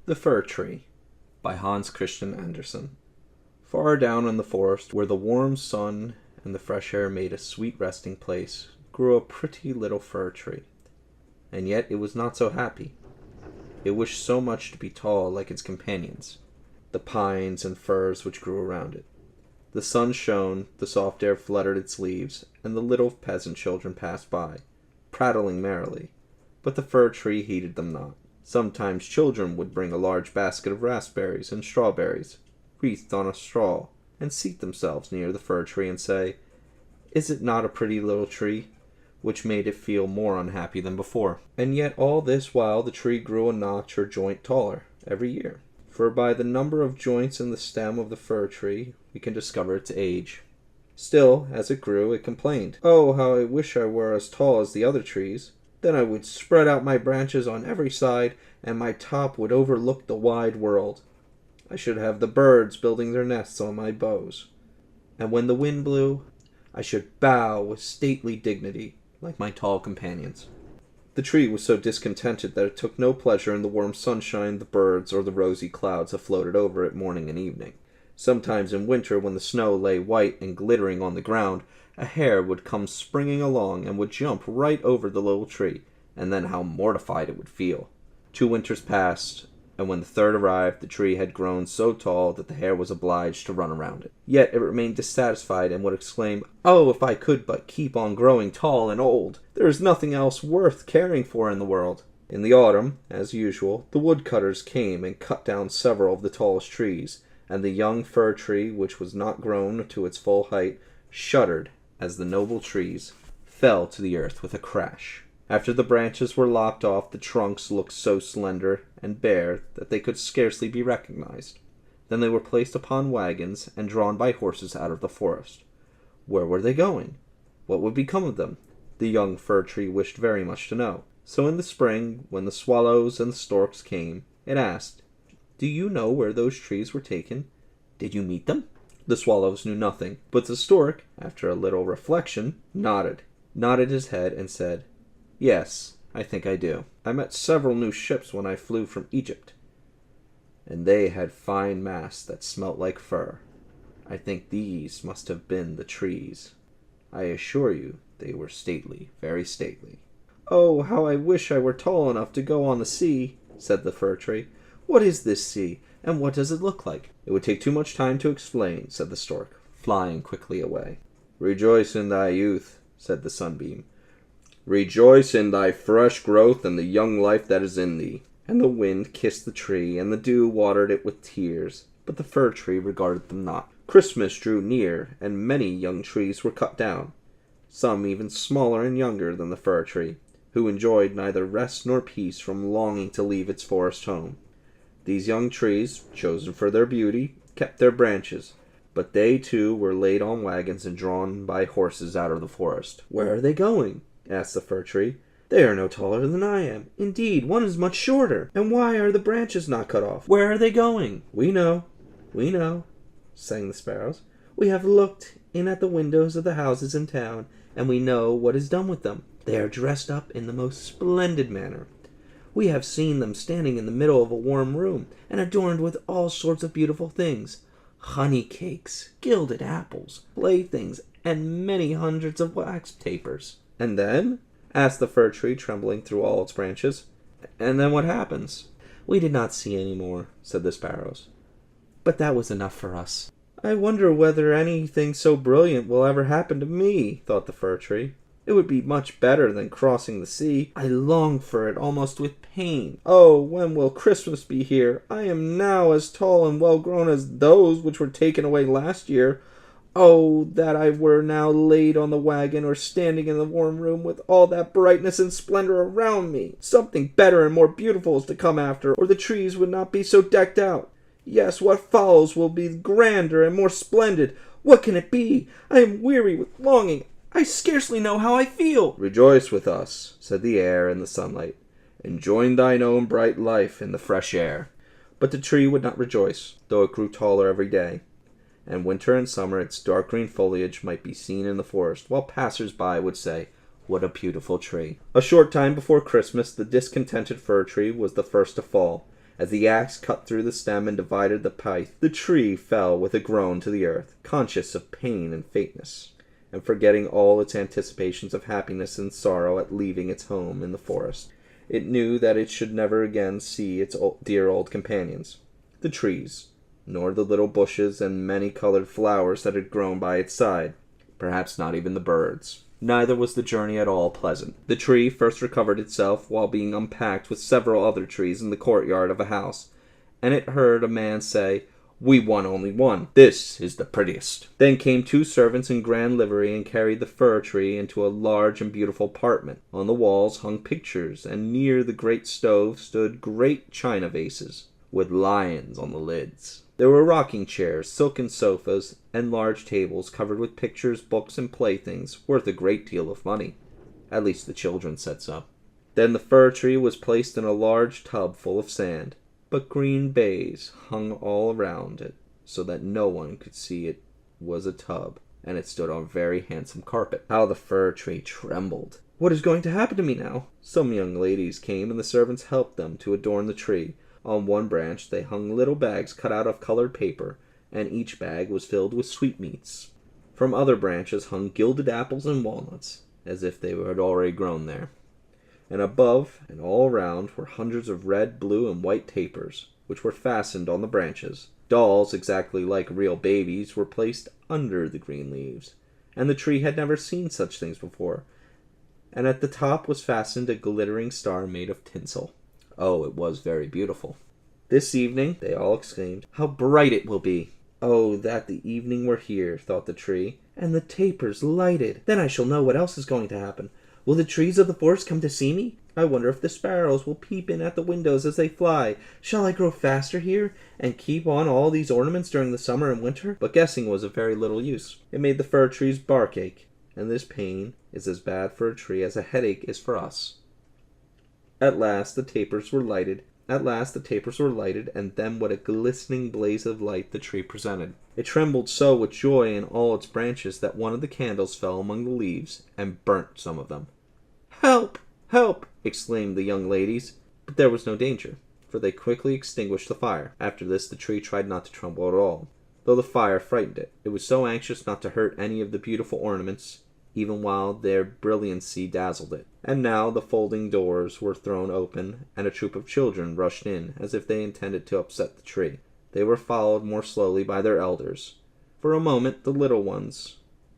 The Fir-Tree by Hans Christian Andersen. Far down in the forest, where the warm sun and the fresh air made a sweet resting place, grew a pretty little fir-tree. And yet it was not so happy. It wished so much to be tall like its companions, the pines and firs which grew around it. The sun shone, the soft air fluttered its leaves, and the little peasant children passed by, prattling merrily. But the fir-tree heeded them not. Sometimes children would bring a large basket of raspberries and strawberries, wreathed on a straw, and seat themselves near the fir-tree and say, "Is it not a pretty little tree?" which made it feel more unhappy than before. And yet all this while the tree grew a notch or joint taller every year. For by the number of joints in the stem of the fir-tree we can discover its age. Still, as it grew, it complained, "Oh, how I wish I were as tall as the other trees. Then I would spread out my branches on every side, and my top would overlook the wide world. I should have the birds building their nests on my boughs. And when the wind blew, I should bow with stately dignity, like my tall companions." The tree was so discontented that it took no pleasure in the warm sunshine, the birds, or the rosy clouds that floated over it morning and evening. Sometimes in winter, when the snow lay white and glittering on the ground, a hare would come springing along and would jump right over the little tree, and then how mortified it would feel. 2 winters passed, and when the third arrived, the tree had grown so tall that the hare was obliged to run around it. Yet it remained dissatisfied and would exclaim, "Oh, if I could but keep on growing tall and old! There is nothing else worth caring for in the world." In the autumn, as usual, the woodcutters came and cut down several of the tallest trees, and the young fir-tree, which was not grown to its full height, shuddered as the noble trees fell to the earth with a crash. After the branches were lopped off, the trunks looked so slender and bare that they could scarcely be recognized. Then they were placed upon wagons and drawn by horses out of the forest. Where were they going? What would become of them? The young fir-tree wished very much to know. So in the spring, when the swallows and the storks came, it asked, "Do you know where those trees were taken? Did you meet them?" The swallows knew nothing, but the stork, after a little reflection, nodded his head and said, "Yes, I think I do. I met several new ships when I flew from Egypt, and they had fine masts that smelt like fir. I think these must have been the trees. I assure you they were stately, very stately." "Oh, how I wish I were tall enough to go on the sea," said the fir-tree. "What is this sea, and what does it look like?" "It would take too much time to explain," said the stork, flying quickly away. "Rejoice in thy youth," said the sunbeam. "Rejoice in thy fresh growth and the young life that is in thee." And the wind kissed the tree, and the dew watered it with tears, but the fir-tree regarded them not. Christmas drew near, and many young trees were cut down, some even smaller and younger than the fir-tree, who enjoyed neither rest nor peace from longing to leave its forest home. These young trees, chosen for their beauty, kept their branches, but they too were laid on wagons and drawn by horses out of the forest. "Where are they going?" asked the fir-tree. "They are no taller than I am. Indeed, one is much shorter. And why are the branches not cut off? Where are they going?" We know, sang the sparrows. "We have looked in at the windows of the houses in town, and we know what is done with them. They are dressed up in the most splendid manner. We have seen them standing in the middle of a warm room, and adorned with all sorts of beautiful things, honey cakes, gilded apples, playthings, and many hundreds of wax tapers." "And then?" asked the fir-tree, trembling through all its branches. "And then what happens?" "We did not see any more," said the sparrows. "But that was enough for us." "I wonder whether anything so brilliant will ever happen to me," thought the fir-tree. "It would be much better than crossing the sea. I long for it almost with pain. Oh, when will Christmas be here? I am now as tall and well grown as those which were taken away last year. Oh, that I were now laid on the wagon, or standing in the warm room with all that brightness and splendor around me. Something better and more beautiful is to come after, or the trees would not be so decked out. Yes, what follows will be grander and more splendid. What can it be? I am weary with longing. I scarcely know how I feel." "Rejoice with us," said the air and the sunlight, "and join thine own bright life in the fresh air." But the tree would not rejoice, though it grew taller every day, and winter and summer its dark green foliage might be seen in the forest, while passers-by would say, "What a beautiful tree." A short time before Christmas, the discontented fir-tree was the first to fall, As the axe cut through the stem and divided the pith, the tree fell with a groan to the earth, conscious of pain and faintness, and forgetting all its anticipations of happiness and sorrow at leaving its home in the forest. It knew that it should never again see its dear old companions, the trees, nor the little bushes and many-colored flowers that had grown by its side, perhaps not even the birds. Neither was the journey at all pleasant. The tree first recovered itself while being unpacked with several other trees in the courtyard of a house, and it heard a man say, "We want only one. This is the prettiest." Then came 2 servants in grand livery and carried the Fir-Tree into a large and beautiful apartment. On the walls hung pictures, and near the great stove stood great china vases, with lions on the lids. There were rocking chairs, silken sofas, and large tables covered with pictures, books, and playthings worth a great deal of money. At least the children said so. Then the Fir-Tree was placed in a large tub full of sand, but green baize hung all around it, so that no one could see it was a tub, and it stood on a very handsome carpet. How the Fir-Tree trembled! "What is going to happen to me now?" Some young ladies came, and the servants helped them to adorn the tree. On one branch they hung little bags cut out of colored paper, and each bag was filled with sweetmeats. From other branches hung gilded apples and walnuts, as if they had already grown there. And above and all around were hundreds of red, blue, and white tapers, which were fastened on the branches. Dolls, exactly like real babies, were placed under the green leaves, and the tree had never seen such things before. And at the top was fastened a glittering star made of tinsel. Oh, it was very beautiful. "This evening," they all exclaimed, "how bright it will be!" "Oh, that the evening were here," thought the tree, "and the tapers lighted! Then I shall know what else is going to happen. Will the trees of the forest come to see me? I wonder if the sparrows will peep in at the windows as they fly. Shall I grow faster here, and keep on all these ornaments during the summer and winter?" But guessing was of very little use. It made the Fir-Tree's bark ache, and this pain is as bad for a tree as a headache is for us. At last the tapers were lighted, and then what a glistening blaze of light the tree presented. It trembled so with joy in all its branches that one of the candles fell among the leaves and burnt some of them. "Help! Help!" exclaimed the young ladies, but there was no danger, for they quickly extinguished the fire. After this the tree tried not to tremble at all, though the fire frightened it. It was so anxious not to hurt any of the beautiful ornaments, even while their brilliancy dazzled it. And now the folding doors were thrown open, and a troop of children rushed in, as if they intended to upset the tree. They were followed more slowly by their elders. For a moment the little ones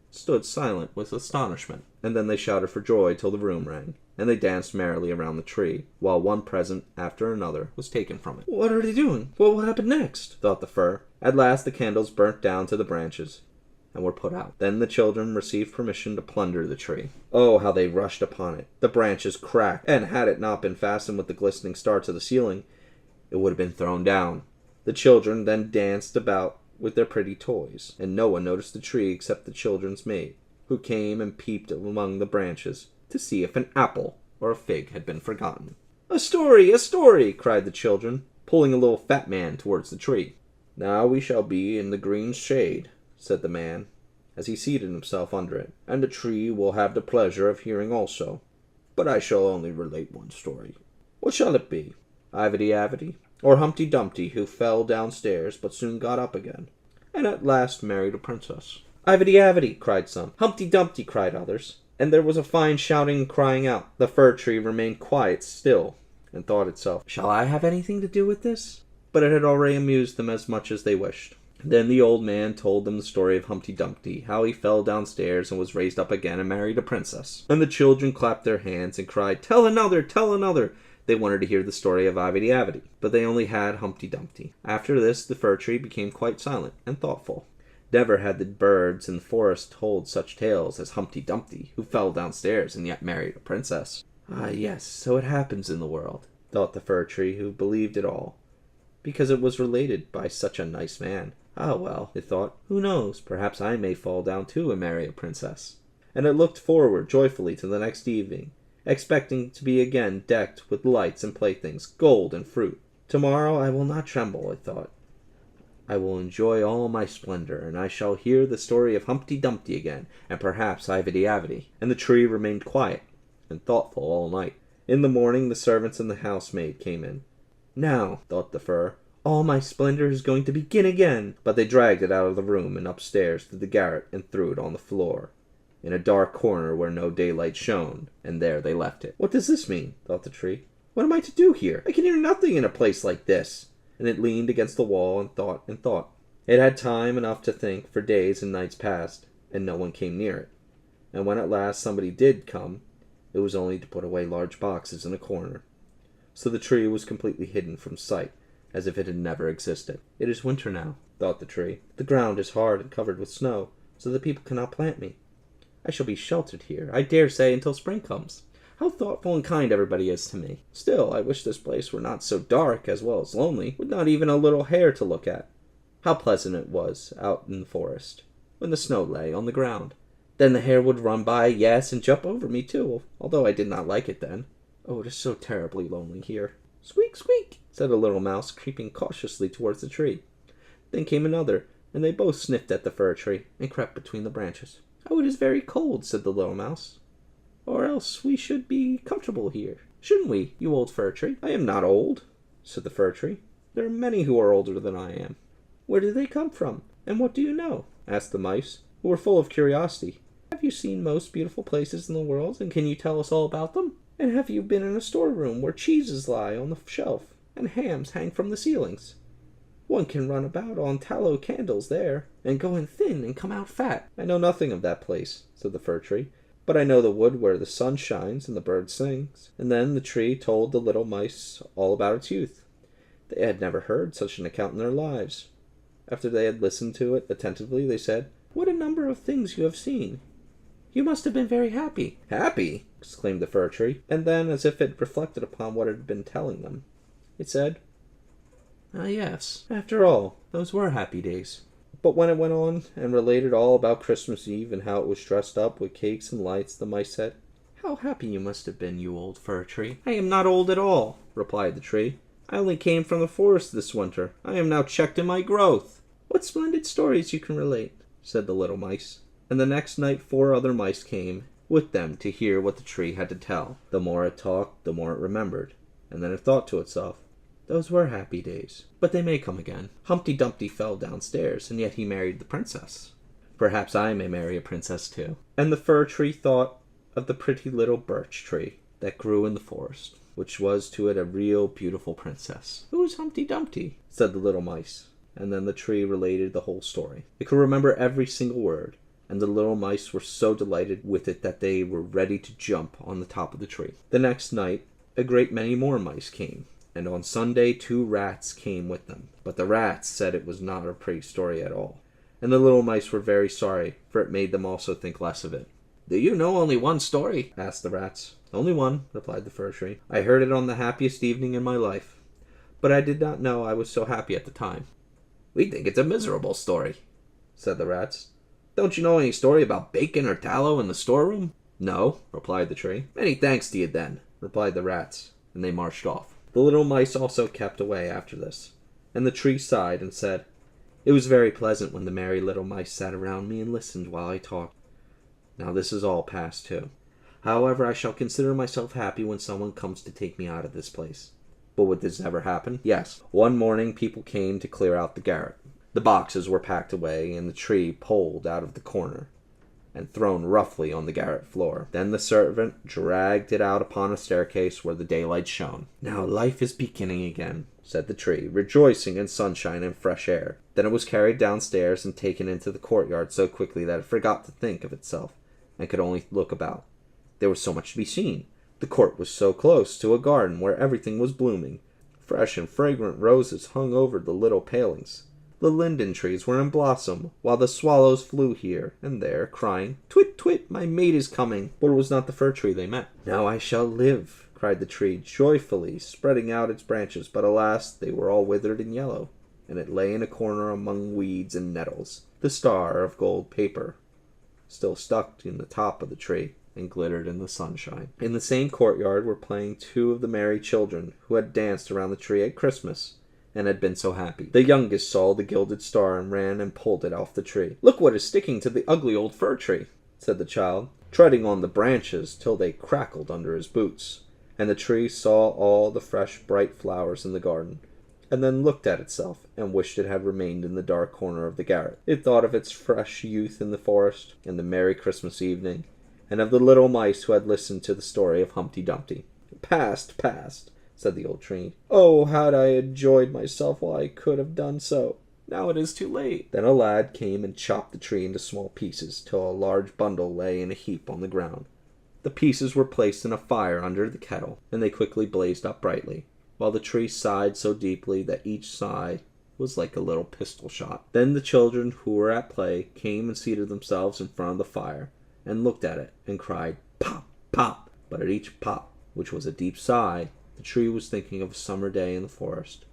stood silent with astonishment, and then they shouted for joy till the room rang, and they danced merrily around the tree, while one present after another was taken from it. "What are they doing? What will happen next?" thought the Fir. At last the candles burnt down to the branches, and were put out. Then the children received permission to plunder the tree. Oh, how they rushed upon it! The branches cracked, and had it not been fastened with the glistening star to the ceiling, it would have been thrown down. The children then danced about with their pretty toys, and no one noticed the tree except the children's maid, who came and peeped among the branches to see if an apple or a fig had been forgotten. "A story! A story!" cried the children, pulling a little fat man towards the tree. "Now we shall be in the green shade," said the man, as he seated himself under it, "and the tree will have the pleasure of hearing also. But I shall only relate one story. What shall it be? Ivedy-Avedy, or Humpty Dumpty, who fell downstairs but soon got up again, and at last married a princess?" "Ivedy-Avedy!" cried some. "Humpty Dumpty!" cried others. And there was a fine shouting and crying out. The Fir-Tree remained quite still, and thought itself, "Shall I have anything to do with this?" But it had already amused them as much as they wished. Then the old man told them the story of Humpty Dumpty, how he fell downstairs and was raised up again and married a princess. And the children clapped their hands and cried, "Tell another! Tell another!" They wanted to hear the story of Ivedy-Avedy, but they only had Humpty Dumpty. After this the Fir-Tree became quite silent and thoughtful. Never had the birds in the forest told such tales as Humpty Dumpty, who fell downstairs and yet married a princess. "Ah, yes, so it happens in the world," thought the Fir-Tree, who believed it all, because it was related by such a nice man. "Ah, well," it thought, "who knows? Perhaps I may fall down too and marry a princess." And it looked forward joyfully to the next evening, expecting to be again decked with lights and playthings, gold and fruit. "Tomorrow I will not tremble," it thought. "I will enjoy all my splendor, and I shall hear the story of Humpty Dumpty again, and perhaps Ivedy-Avedy." And the tree remained quiet and thoughtful all night. In the morning the servants and the housemaid came in. Now, thought the fir, all my splendor is going to begin again. But they dragged it out of the room and upstairs to the garret and threw it on the floor, in a dark corner where no daylight shone, and there they left it. What does this mean? Thought the tree. What am I to do here? I can hear nothing in a place like this. And it leaned against the wall and thought and thought. It had time enough to think, for days and nights passed, and no one came near it. And when at last somebody did come, it was only to put away large boxes in a corner. So the tree was completely hidden from sight, as if it had never existed. It is winter now, thought the tree. The ground is hard and covered with snow, so the people cannot plant me. I shall be sheltered here, I dare say, until spring comes. How thoughtful and kind everybody is to me. Still, I wish this place were not so dark as well as lonely, with not even a little hare to look at. How pleasant it was out in the forest, when the snow lay on the ground. Then the hare would run by, yes, and jump over me too, although I did not like it then. Oh, it is so terribly lonely here. Squeak, squeak, said a little mouse, creeping cautiously towards the tree. Then came another, and they both sniffed at the fir-tree, and crept between the branches. Oh, it is very cold, said the little mouse. Or else we should be comfortable here. Shouldn't we, you old fir-tree? I am not old, said the fir-tree. There are many who are older than I am. Where do they come from? And what do you know? Asked the mice, who were full of curiosity. Have you seen most beautiful places in the world, and can you tell us all about them? And have you been in a storeroom where cheeses lie on the shelf, and hams hang from the ceilings? One can run about on tallow candles there, and go in thin and come out fat. I know nothing of that place, said the fir-tree, but I know the wood where the sun shines and the bird sings. And then the tree told the little mice all about its youth. They had never heard such an account in their lives. After they had listened to it attentively, they said, What a number of things you have seen! You must have been very happy. Happy? Exclaimed the fir-tree, and then, as if it reflected upon what it had been telling them, it said, Ah, yes, after all, those were happy days. But when it went on and related all about Christmas Eve and how it was dressed up with cakes and lights, the mice said, How happy you must have been, you old fir-tree. I am not old at all, replied the tree. I only came from the forest this winter. I am now checked in my growth. What splendid stories you can relate, said the little mice. And the next night 4 other mice came with them to hear what the tree had to tell. The more it talked, the more it remembered. And then it thought to itself, Those were happy days, but they may come again. Humpty Dumpty fell downstairs, and yet he married the princess. Perhaps I may marry a princess too. And the fir-tree thought of the pretty little birch tree that grew in the forest, which was to it a real beautiful princess. Who's Humpty Dumpty? Said the little mice. And then the tree related the whole story. It could remember every single word, and the little mice were so delighted with it that they were ready to jump on the top of the tree. The next night, a great many more mice came, and on Sunday 2 rats came with them. But the rats said it was not a pretty story at all, and the little mice were very sorry, for it made them also think less of it. Do you know only one story? Asked the rats. Only one, replied the fir-tree. I heard it on the happiest evening in my life, but I did not know I was so happy at the time. We think it's a miserable story, said the rats. Don't you know any story about bacon or tallow in the storeroom? No, replied the tree. Many thanks to you then, replied the rats, and they marched off. The little mice also kept away after this, and the tree sighed and said, It was very pleasant when the merry little mice sat around me and listened while I talked. Now this is all past too. However, I shall consider myself happy when someone comes to take me out of this place. But would this never happen? Yes. One morning people came to clear out the garret. The boxes were packed away, and the tree pulled out of the corner and thrown roughly on the garret floor. Then the servant dragged it out upon a staircase where the daylight shone. Now life is beginning again, said the tree, rejoicing in sunshine and fresh air. Then it was carried downstairs and taken into the courtyard so quickly that it forgot to think of itself, and could only look about. There was so much to be seen. The court was so close to a garden where everything was blooming. Fresh and fragrant roses hung over the little palings. The linden trees were in blossom, while the swallows flew here and there, crying, Twit, twit, my mate is coming. But it was not the fir-tree they met. Now I shall live, cried the tree, joyfully, spreading out its branches. But alas, they were all withered and yellow, and it lay in a corner among weeds and nettles. The star of gold paper still stuck in the top of the tree, and glittered in the sunshine. In the same courtyard were playing 2 of the merry children who had danced around the tree at Christmas, and had been so happy. The youngest saw the gilded star and ran and pulled it off the tree. Look what is sticking to the ugly old fir-tree, said the child, treading on the branches till they crackled under his boots. And the tree saw all the fresh, bright flowers in the garden, and then looked at itself and wished it had remained in the dark corner of the garret. It thought of its fresh youth in the forest, and the merry Christmas evening, and of the little mice who had listened to the story of Humpty Dumpty. Past, past, said the old tree. Oh, had I enjoyed myself while I could have done so! Now it is too late. Then a lad came and chopped the tree into small pieces, till a large bundle lay in a heap on the ground. The pieces were placed in a fire under the kettle, and they quickly blazed up brightly, while the tree sighed so deeply that each sigh was like a little pistol shot. Then the children who were at play came and seated themselves in front of the fire, and looked at it, and cried, "Pop, pop!" But at each pop, which was a deep sigh, the tree was thinking of a summer day in the forest,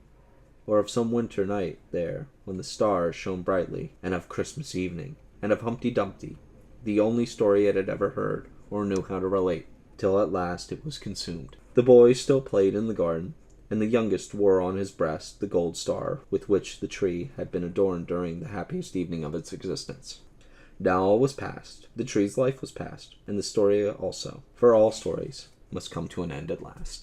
or of some winter night there when the stars shone brightly, and of Christmas evening, and of Humpty Dumpty, the only story it had ever heard or knew how to relate, till at last it was consumed. The boys still played in the garden, and the youngest wore on his breast the gold star with which the tree had been adorned during the happiest evening of its existence. Now all was past, the tree's life was past, and the story also, for all stories must come to an end at last.